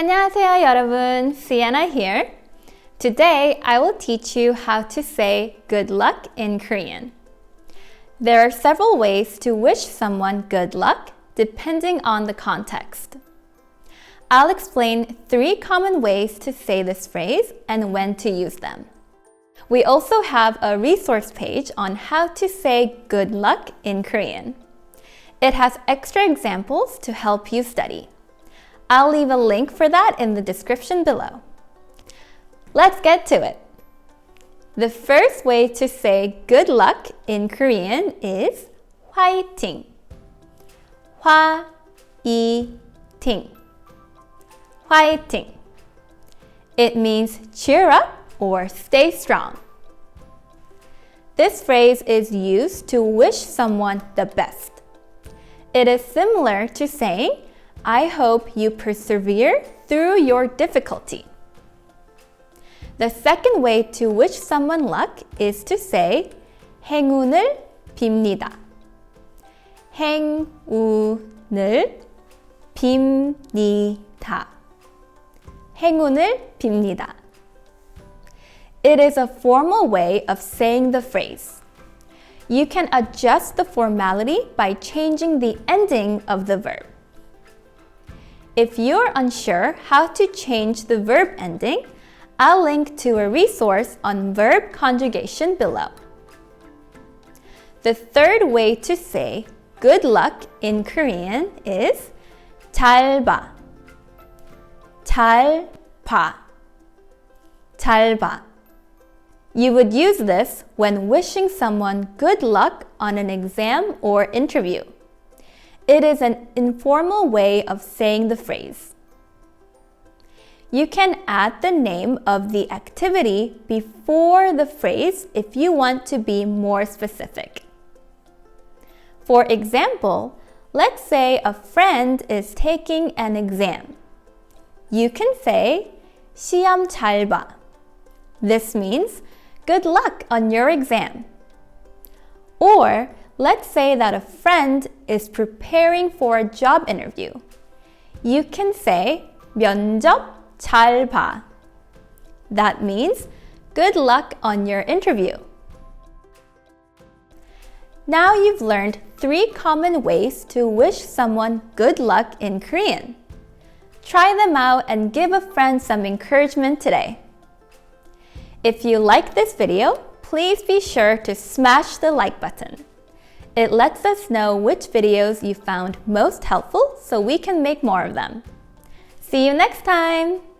안녕하세요, 여러분. Sienna here. Today, I will teach you how to say good luck in Korean. There are several ways to wish someone good luck depending on the context. I'll explain 3 common ways to say this phrase and when to use them. We also have a resource page on how to say good luck in Korean. It has extra examples to help you study. I'll leave a link for that in the description below. Let's get to it. The first way to say good luck in Korean is 화이팅. 화이팅. 화이팅. It means cheer up or stay strong. This phrase is used to wish someone the best. It is similar to saying, I hope you persevere through your difficulty. The second way to wish someone luck is to say 행운을 빕니다. 행운을 빕니다. 행운을 빕니다. It is a formal way of saying the phrase. You can adjust the formality by changing the ending of the verb. If you're unsure how to change the verb ending, I'll link to a resource on verb conjugation below. The third way to say good luck in Korean is 잘 봐. 잘 봐. 잘 봐. You would use this when wishing someone good luck on an exam or interview. It is an informal way of saying the phrase. You can add the name of the activity before the phrase if you want to be more specific. For example, let's say a friend is taking an exam. You can say 시험 잘 봐. This means good luck on your exam. Or let's say that a friend is preparing for a job interview. You can say 면접 잘 봐. That means good luck on your interview. Now you've learned 3 common ways to wish someone good luck in Korean. Try them out and give a friend some encouragement today. If you like this video, please be sure to smash the like button. It lets us know which videos you found most helpful so we can make more of them. See you next time!